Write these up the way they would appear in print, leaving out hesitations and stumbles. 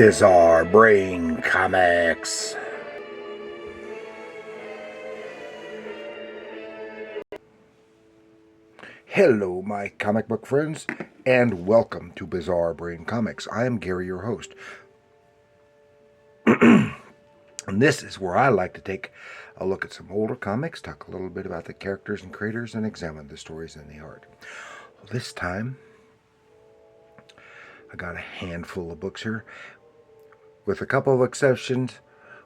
Bizarre Brain Comics. Hello, my comic book friends, and welcome to Bizarre Brain Comics. I am Gary, your host. And this is where I like to take a look at some older comics, talk a little bit about the characters and creators, and examine the stories and the art. Well, this time, I got a handful of books here, with a couple of exceptions,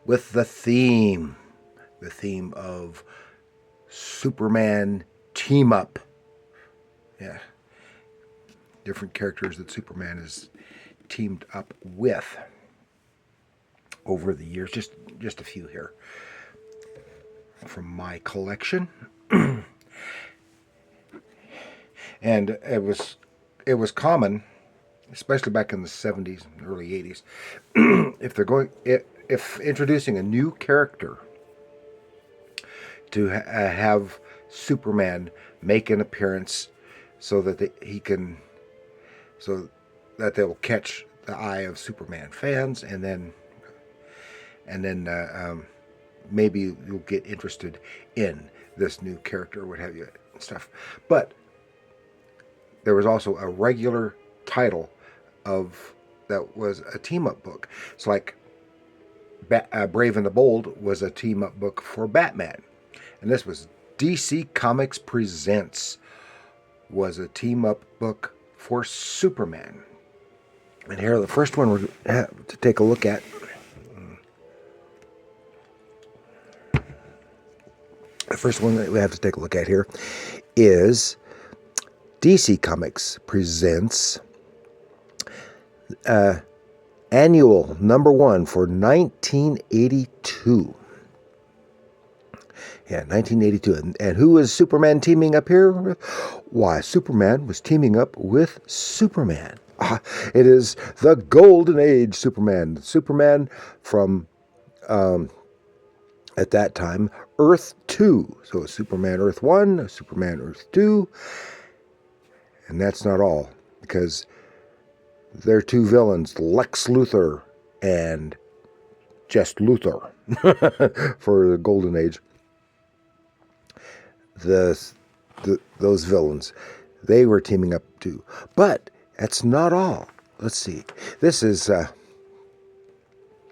with the theme of Superman team-up. Yeah, different characters that Superman has teamed up with over the years. Just a few here from my collection. And it was common, especially back in the 70s and early 80s, if introducing a new character, to have Superman make an appearance so that they will catch the eye of Superman fans, and then maybe you'll get interested in this new character or what have you and stuff. But there was also a regular title that was a team-up book. It's like Brave and the Bold was a team-up book for Batman, and this was DC Comics Presents was a team-up book for Superman. And here, the first one we're going to have to take a look at. The first one that we have to take a look at here is DC Comics Presents Annual number 1 for 1982. Yeah, 1982. And who is Superman teaming up here with? Why, Superman was teaming up with Superman. It is the Golden Age Superman. Superman from, at that time, Earth 2. So Superman Earth 1, Superman Earth 2. And that's not all, because there are two villains, Lex Luthor and just Luthor for the Golden Age. Those villains, they were teaming up too. But that's not all. Let's see. This is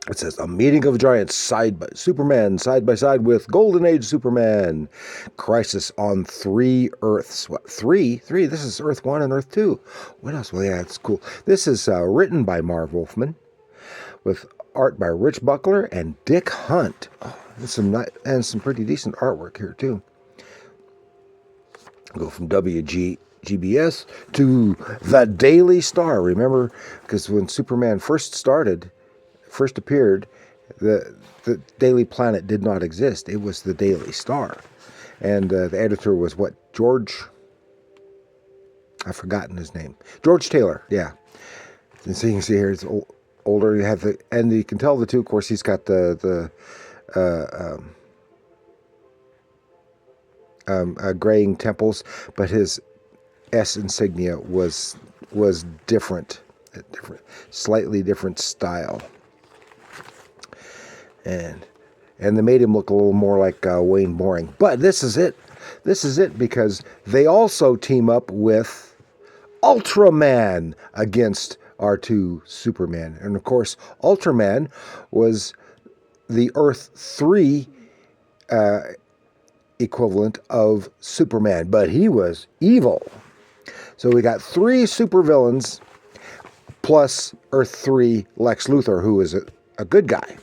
it says a meeting of giants Superman side by side with Golden Age Superman. Crisis on 3 Earths. What? Three? This is Earth 1 and Earth 2. What else? Well, yeah, it's cool. This is written by Marv Wolfman with art by Rich Buckler and Dick Hunt. Oh, and some pretty decent artwork here too. Go from WGBS to the Daily Star. Remember, because when Superman first appeared, the Daily Planet did not exist. It was the Daily Star. And the editor was George? I've forgotten his name. George Taylor, yeah. And so you can see here, it's older. You have and you can tell the two. Of course, he's got the graying temples, but his S insignia was different, slightly different style, and they made him look a little more like Wayne Boring. But this is it because they also team up with Ultraman against our two Superman, and of course Ultraman was the Earth 3 equivalent of Superman, but he was evil. So we got 3 supervillains plus Earth 3 Lex Luthor, who is a good guy.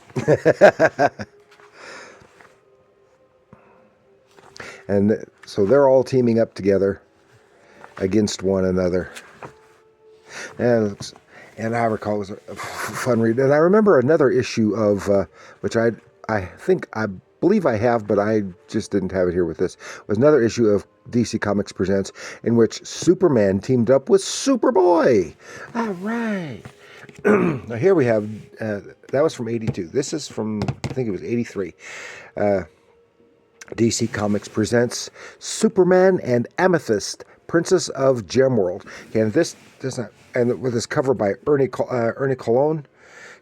And so they're all teaming up together against one another. And I recall it was a fun read. And I remember another issue of, which I believe I have, but I just didn't have it here with this, was another issue of DC Comics Presents in which Superman teamed up with Superboy. All right. Now here we have, that was from 82. This is from, I think it was 83. DC Comics Presents Superman and Amethyst, Princess of Gemworld. And this does not, and with this cover by Ernie Colon,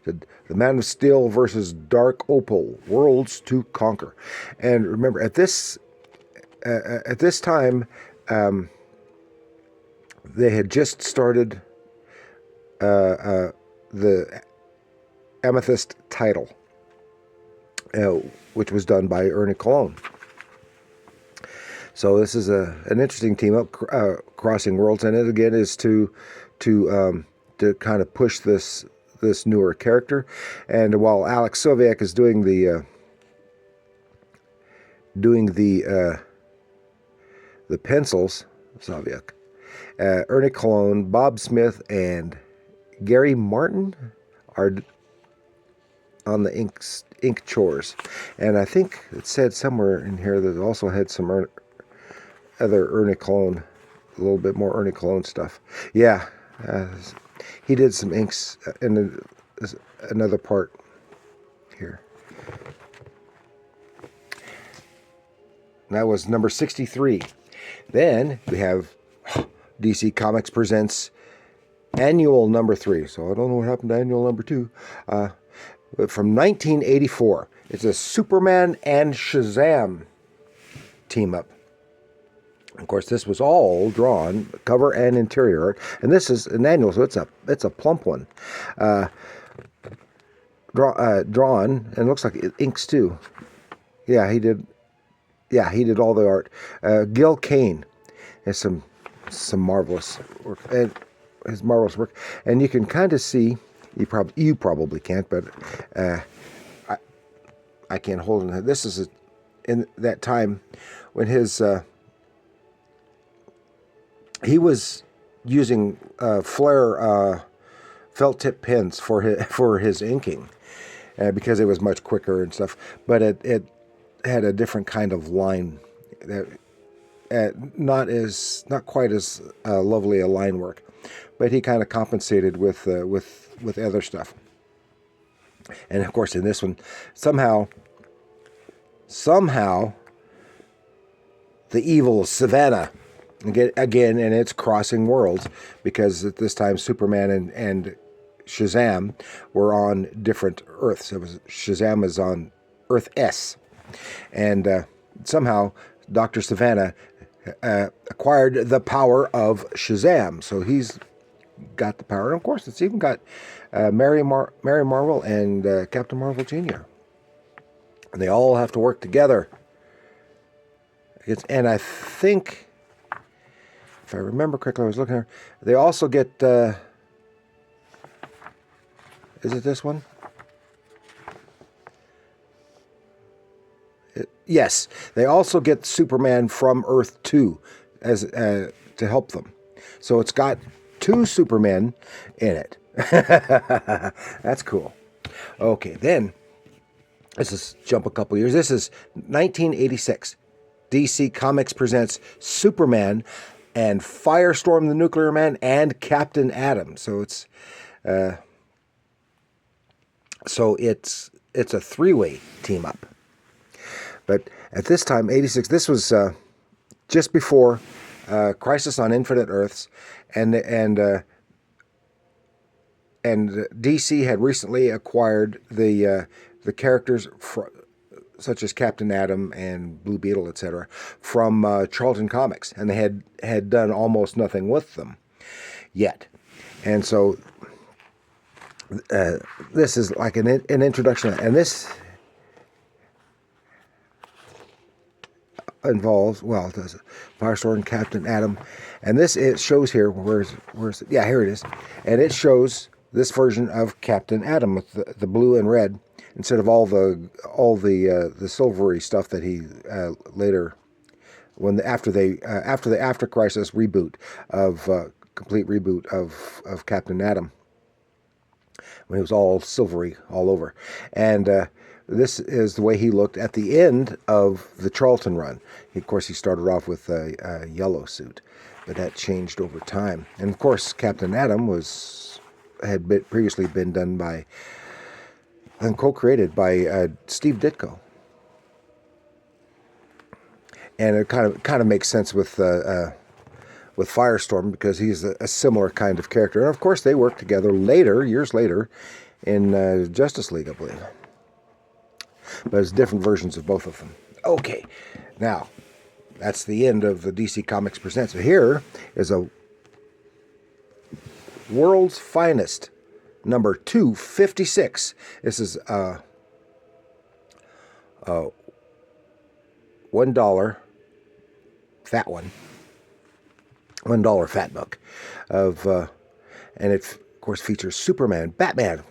The Man of Steel versus Dark Opal, Worlds to Conquer. And remember, at this time, they had just started the Amethyst title, which was done by Ernie Colon. So this is an interesting team up, Crossing Worlds, and it again is to kind of push this newer character. And while Alex Soviak is doing the pencils, Soviak, Ernie Colon, Bob Smith, and Gary Martin are on the ink chores. And I think it said somewhere in here that it also had some other Ernie Colon, a little bit more Ernie Colon stuff. Yeah, he did some inks in another part here. That was number 63. Then we have DC Comics presents annual number 3. So I don't know what happened to annual number 2. But from 1984, it's a Superman and Shazam team up. Of course, this was all drawn, cover and interior art, and this is an annual, so it's a plump one. Drawn, and it looks like it inks too. Yeah, he did. Yeah, he did all the art. Gil Kane has some marvelous work, and his marvelous work, and you can kind of see. You probably can't, but I can't hold it. This is in that time when his. He was using Flair felt tip pens for his inking because it was much quicker and stuff. But it had a different kind of line that not quite as lovely a line work. But he kind of compensated with other stuff. And of course, in this one, somehow, the evil Savannah. Again, and it's crossing worlds because at this time Superman and Shazam were on different Earths. Shazam is on Earth S, and somehow Dr. Savannah acquired the power of Shazam. So he's got the power, and of course, it's even got Mary Marvel and Captain Marvel Jr. And they all have to work together. And I think, if I remember correctly, I was looking at. They also get. Is it this one? Yes, they also get Superman from Earth 2 as to help them. So it's got 2 Supermen in it. That's cool. Okay, then let's just jump a couple years. This is 1986. DC Comics presents Superman and Firestorm the Nuclear Man and Captain Atom. So it's a 3-way team up. But at this time, 86, this was just before Crisis on Infinite Earths, and DC had recently acquired the characters such as Captain Atom and Blue Beetle, etc., from Charlton Comics, and they had done almost nothing with them yet. And so this is like an introduction, and this involves, well, it does Firestorm, Captain Atom, and this it shows here. Where's yeah, here it is, and it shows this version of Captain Atom with the blue and red instead of all the silvery stuff that he later, after the After Crisis reboot of complete reboot of Captain Atom, when he was all silvery all over, and this is the way he looked at the end of the Charlton run. Of course, he started off with a yellow suit, but that changed over time. And of course, Captain Atom had previously been done by and co-created by Steve Ditko, and it kind of makes sense with Firestorm because he's a similar kind of character. And of course, they worked together later, years later, in Justice League, I believe. But it's different versions of both of them. Okay, now that's the end of the DC Comics Presents. So here is a World's Finest, number 256. This is a $1 fat one. $1 fat book of, and it of course features Superman, Batman.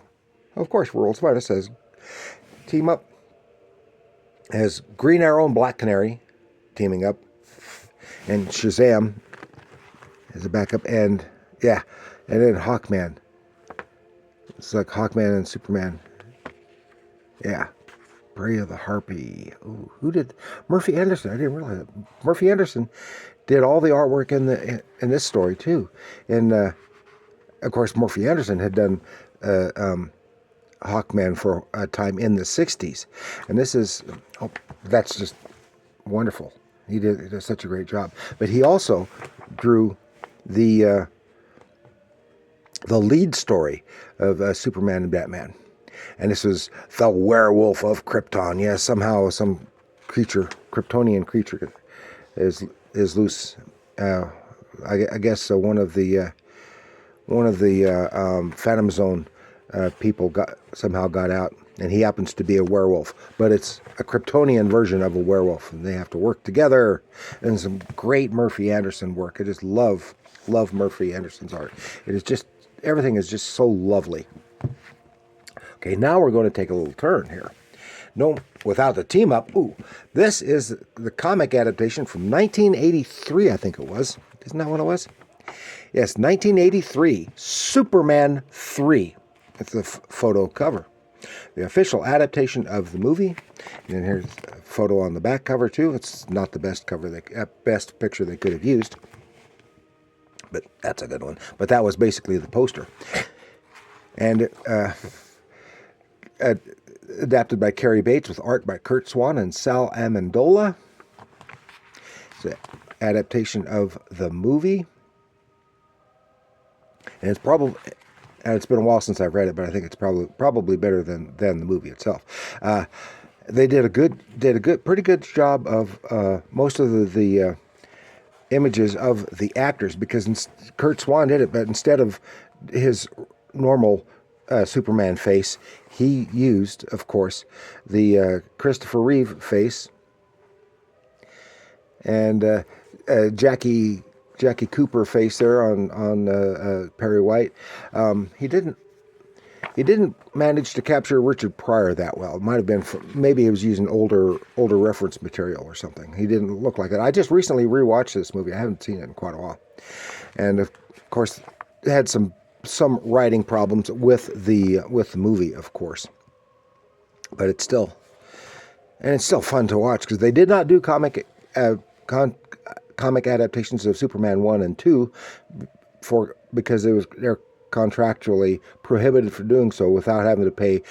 Of course, World's Finest says team up. Has Green Arrow and Black Canary teaming up, and Shazam as a backup, and yeah, and then Hawkman. It's like Hawkman and Superman. Yeah, Bray of the Harpy. Ooh, who did Murphy Anderson? I didn't realize that. Murphy Anderson did all the artwork in this story too, and of course Murphy Anderson had done Hawkman for a time in the 60s. And this is, that's just wonderful. He did such a great job. But he also drew the lead story of Superman and Batman. And this was the Werewolf of Krypton. Yeah, somehow some creature, Kryptonian creature, is loose. I guess one of the Phantom Zone people somehow got out, and he happens to be a werewolf, but it's a Kryptonian version of a werewolf, and they have to work together. And some great Murphy Anderson work. I just love Murphy Anderson's art. It is just, everything is just so lovely. Okay, now we're going to take a little turn here. No, without the team up. Ooh, this is the comic adaptation from 1983, I think it was. Isn't that what it was? Yes, 1983, Superman 3. It's the photo cover. The official adaptation of the movie. And here's a photo on the back cover too. It's not the best cover, best picture they could have used, but that's a good one. But that was basically the poster. And adapted by Cary Bates with art by Curt Swan and Sal Amendola. It's an adaptation of the movie. And it's been a while since I've read it, but I think it's probably better than the movie itself. They did a pretty good job of most of the images of the actors, because Curt Swan did it, but instead of his normal Superman face, he used, of course, the Christopher Reeve face, and Jackie Cooper face there on Perry White. He didn't manage to capture Richard Pryor that well. It might have been maybe he was using older reference material or something. He didn't look like it. I just recently rewatched this movie. I haven't seen it in quite a while, and of course, it had some writing problems with the movie, of course. But it's still fun to watch, because they did not do comic adaptations of Superman 1 and 2 because they're contractually prohibited from doing so without having to pay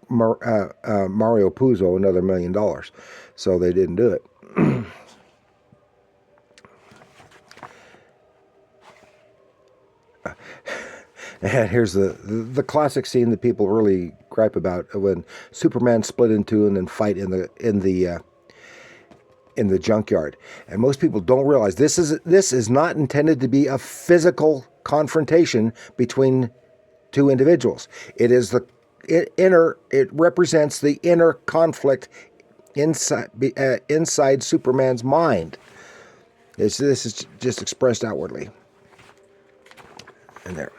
Mario Puzo another $1 million. So they didn't do it. And here's the classic scene that people really gripe about, when Superman split in two and then fight in the junkyard. And most people don't realize this is not intended to be a physical confrontation between two individuals. It is it represents the inner conflict inside Superman's mind. This is just expressed outwardly. And there.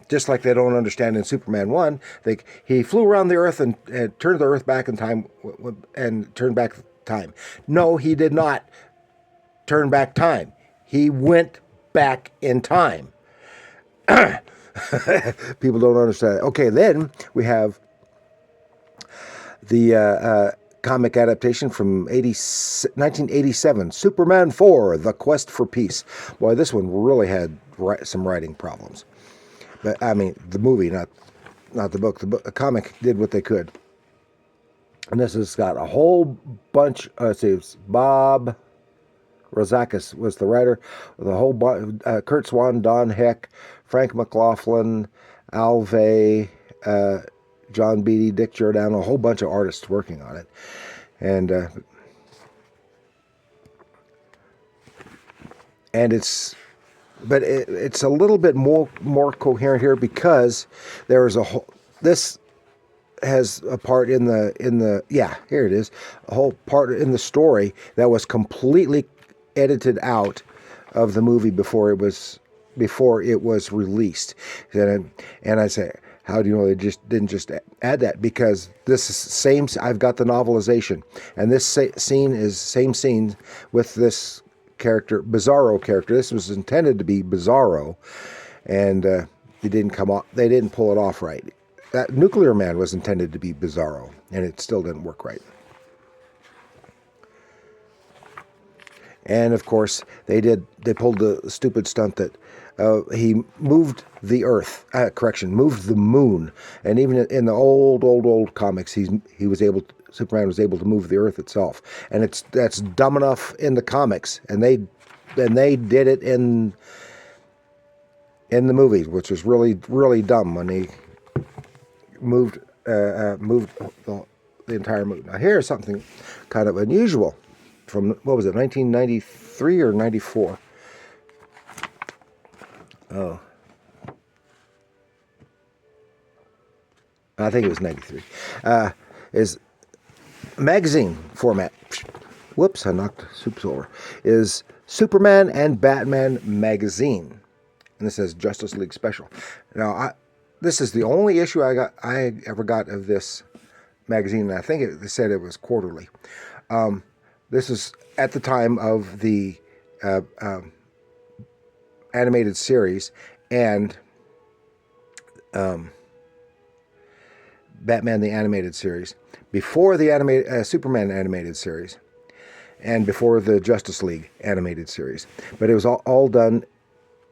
Just like they don't understand in Superman 1, he flew around the Earth and turned the Earth back in time and turned back time. No, he did not turn back time. He went back in time. People don't understand. Okay, then we have the comic adaptation from 1987, Superman 4, The Quest for Peace. Boy, this one really had some writing problems. But I mean, the movie, not the book. The comic did what they could. And this has got a whole bunch. Let's see, it's Bob Rozakis was the writer. The whole Curt Swan, Don Heck, Frank McLaughlin, Alvey, John Beatty, Dick Giordano, a whole bunch of artists working on it. And it's a little bit more coherent here because there is a whole, this has a part in the yeah, here it is, a whole part in the story that was completely edited out of the movie before it was released. And I say, how do you know they just didn't just add that? Because this is same, I've got the novelization, and this scene is same scene with this character, Bizarro character. This was intended to be Bizarro, and it didn't come off. They didn't pull it off right. That Nuclear Man was intended to be Bizarro, and it still didn't work right. And of course, they pulled the stupid stunt that he moved the Earth. Moved the moon. And even in the old comics, Superman was able to move the Earth itself. And that's dumb enough in the comics, and they did it in the movies, which was really dumb when he moved the entire moon. Now here's something kind of unusual from, what was it, 1993 or 94? Oh, I think it was 93. Is magazine format. Whoops, I knocked soups over. Is Superman and Batman magazine, and this says Justice League Special. Now, this is the only issue I ever got of this magazine, and I think they said it was quarterly. This is at the time of the animated series and Batman the Animated Series, before the Superman animated series, and before the Justice League animated series. But it was all done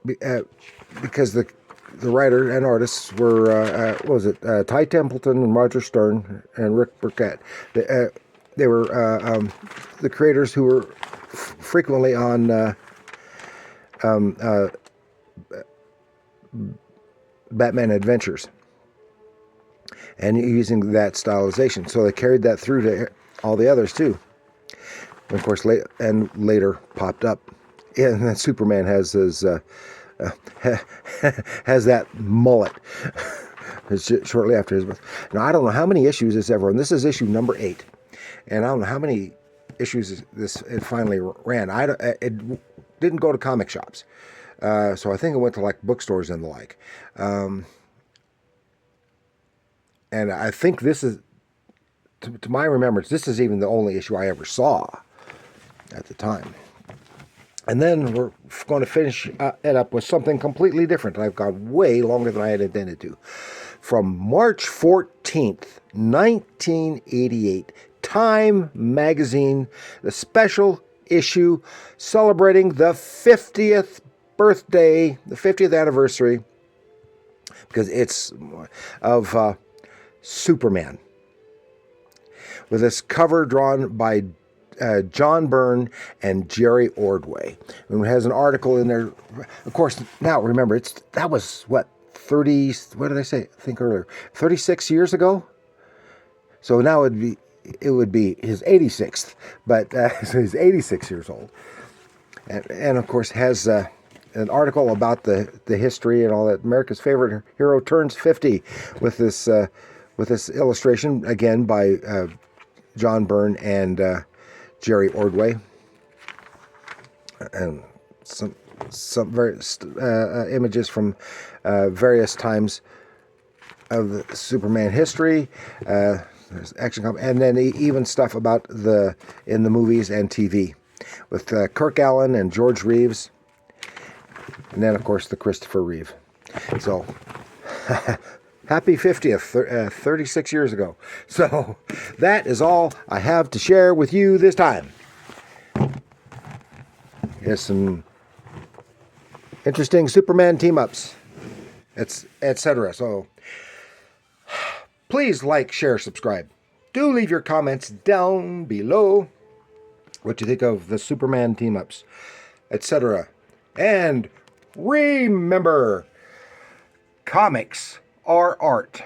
because the writer and artists were, what was it, Ty Templeton and Roger Stern and Rick Burkett. They were the creators who were frequently on Batman Adventures, and using that stylization. So they carried that through to all the others too. And of course, later popped up. And then Superman has his has that mullet shortly after his birth. Now, I don't know how many issues this ever, and this is issue number 8. And I don't know how many issues it finally ran. It didn't go to comic shops. So I think it went to like bookstores and the like. And I think this is, to my remembrance, this is even the only issue I ever saw at the time. And then we're going to finish it up with something completely different. I've gone way longer than I had intended to. From March 14th, 1988, Time magazine, the special issue celebrating the 50th birthday, the 50th anniversary, because it's of Superman, with this cover drawn by John Byrne and Jerry Ordway. And it has an article in there. Of course, now remember, that was what, 30, what did I say? I think earlier, 36 years ago. So now it would be his 86th, but so he's 86 years old. And of course has an article about the history and all that. America's favorite hero turns 50 with this illustration, again by John Byrne and Jerry Ordway, and some very images from various times of the Superman history. There's action and then even stuff about in the movies and TV with Kirk Allen and George Reeves, and then of course the Christopher Reeve. So happy 50th, 36 years ago. So that is all I have to share with you this time. Here's some interesting Superman team-ups, etc. So please like, share, subscribe. Do leave your comments down below. What you think of the Superman team-ups, etc. And remember, comics are art.